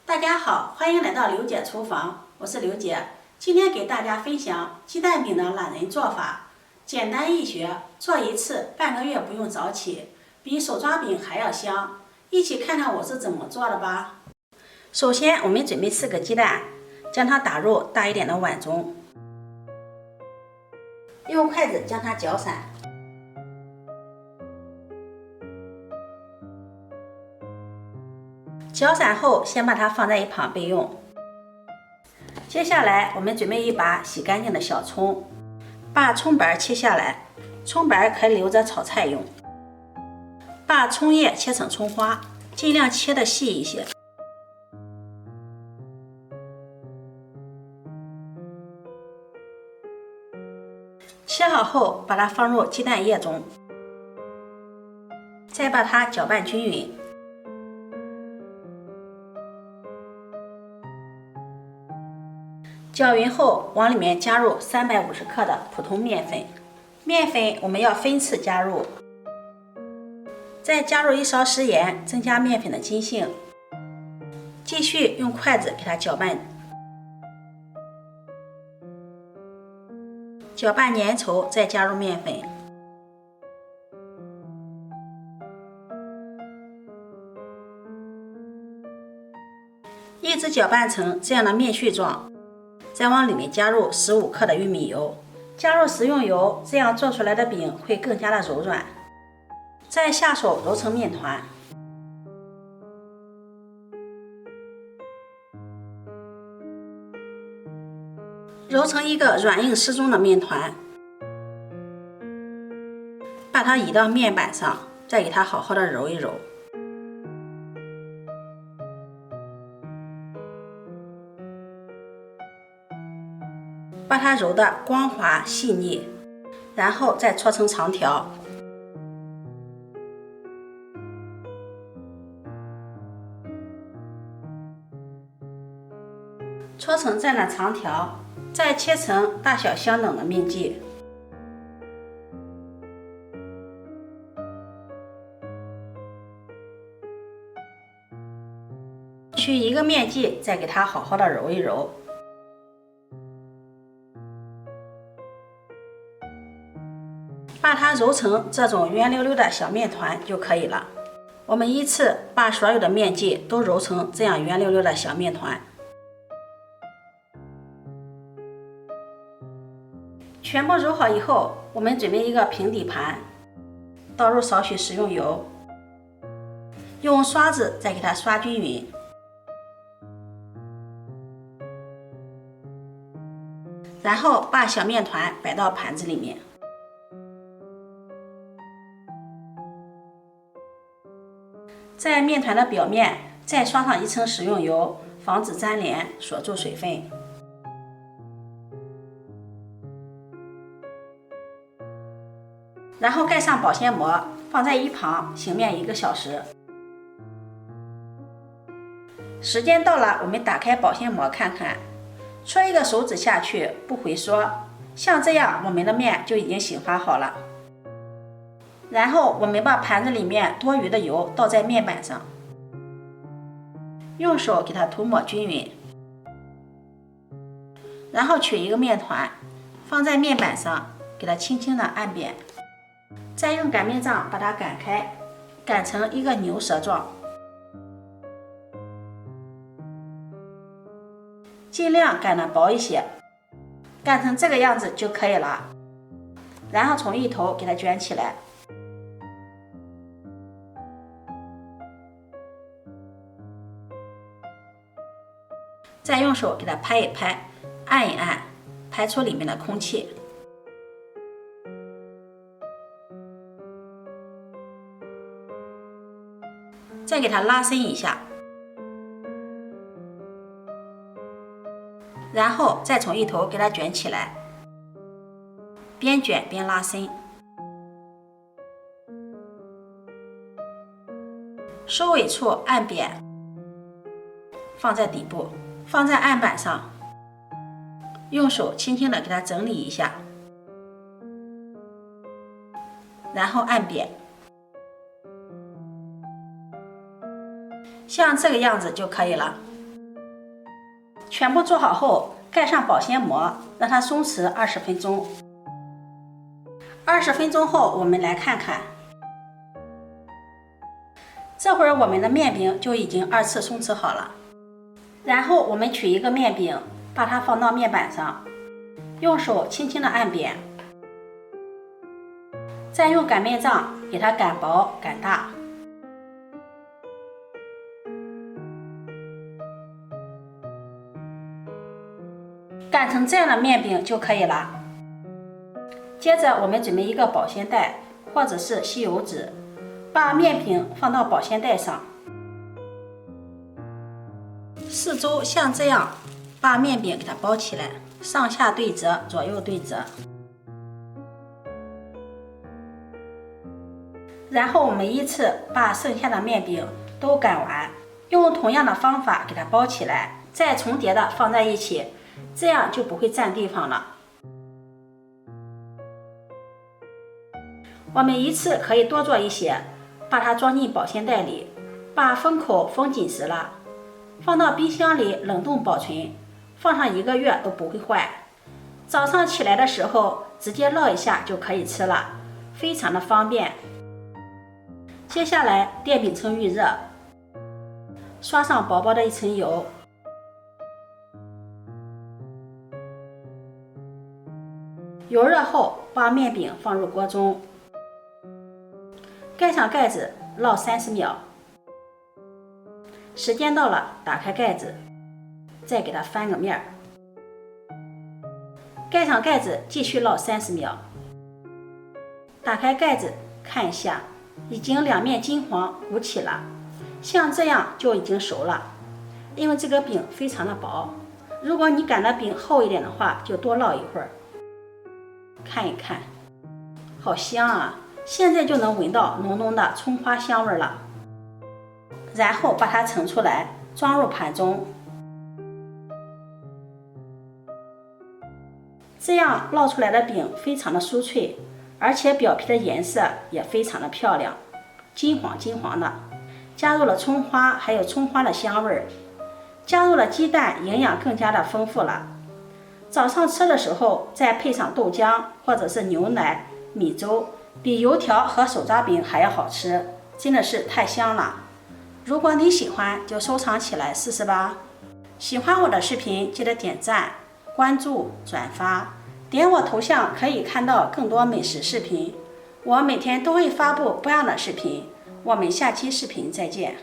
大家好，欢迎来到刘姐厨房，我是刘姐。今天给大家分享鸡蛋饼的懒人做法，简单易学，做一次半个月不用早起，比手抓饼还要香。一起看看我是怎么做的吧。首先，我们准备4个鸡蛋，将它打入大一点的碗中，用筷子将它搅散。搅散后，先把它放在一旁备用。接下来，我们准备一把洗干净的小葱，把葱瓣切下来，葱瓣可以留着炒菜用。把葱叶切成葱花，尽量切得细一些。切好后，把它放入鸡蛋液中，再把它搅拌均匀。搅匀后，往里面加入350克的普通面粉。面粉我们要分次加入，再加入1勺食盐，增加面粉的筋性。继续用筷子给它搅拌，搅拌粘稠，再加入面粉。一直搅拌成这样的面絮状。再往里面加入15克的玉米油，加入食用油，这样做出来的饼会更加的柔软。再下手揉成面团，揉成一个软硬适中的面团，把它移到面板上，再给它好好的揉一揉。把它揉得光滑细腻，然后再搓成长条。搓成这样的长条，再切成大小相等的面剂。取一个面剂，再给它好好的揉一揉。把它揉成这种圆溜溜的小面团就可以了。我们依次把所有的面剂都揉成这样圆溜溜的小面团。全部揉好以后，我们准备一个平底盘，倒入少许食用油，用刷子再给它刷均匀。然后把小面团摆到盘子里面。在面团的表面再刷上1层食用油，防止粘连，锁住水分。然后盖上保鲜膜，放在一旁醒面1个小时。时间到了，我们打开保鲜膜看看，戳1个手指下去，不回缩，像这样我们的面就已经醒发好了。然后我们把盘子里面多余的油倒在面板上，用手给它涂抹均匀，然后取一个面团放在面板上，给它轻轻的按扁，再用擀面杖把它擀开，擀成一个牛舌状，尽量擀得薄一些，擀成这个样子就可以了。然后从一头给它卷起来，再用手给它拍一拍，按一按，排出里面的空气。再给它拉伸一下，然后再从一头给它卷起来，边卷边拉伸，收尾处按扁，放在底部。放在案板上，用手轻轻的给它整理一下，然后按扁，像这个样子就可以了。全部做好后，盖上保鲜膜，让它松弛20分钟。20分钟后，我们来看看，这会儿我们的面饼就已经2次松弛好了。然后我们取一个面饼，把它放到面板上，用手轻轻地按扁，再用擀面杖给它擀薄擀大。擀成这样的面饼就可以了。接着我们准备一个保鲜袋或者是吸油纸，把面饼放到保鲜袋上，四周像这样把面饼给它包起来，上下对折，左右对折。然后我们依次把剩下的面饼都擀完，用同样的方法给它包起来，再重叠的放在一起，这样就不会占地方了。我们一次可以多做一些，把它装进保鲜袋里，把封口封紧实了，放到冰箱里冷冻保存，放上1个月都不会坏。早上起来的时候直接烙一下就可以吃了，非常的方便。接下来电饼铛预热，刷上薄薄的一层油，油热后把面饼放入锅中，盖上盖子烙30秒。时间到了，打开盖子，再给它翻个面，盖上盖子继续烙30秒。打开盖子看一下，已经2面金黄鼓起了，像这样就已经熟了。因为这个饼非常的薄，如果你擀的饼厚一点的话，就多烙一会儿。看一看，好香啊！现在就能闻到浓浓的葱花香味了。然后把它盛出来，装入盘中。这样烙出来的饼非常的酥脆，而且表皮的颜色也非常的漂亮，金黄金黄的。加入了葱花，还有葱花的香味儿，加入了鸡蛋，营养更加的丰富了。早上吃的时候再配上豆浆或者是牛奶、米粥，比油条和手抓饼还要好吃，真的是太香了。如果你喜欢，就收藏起来试试吧。喜欢我的视频，记得点赞、关注、转发，点我头像可以看到更多美食视频。我每天都会发布不一样的视频，我们下期视频再见。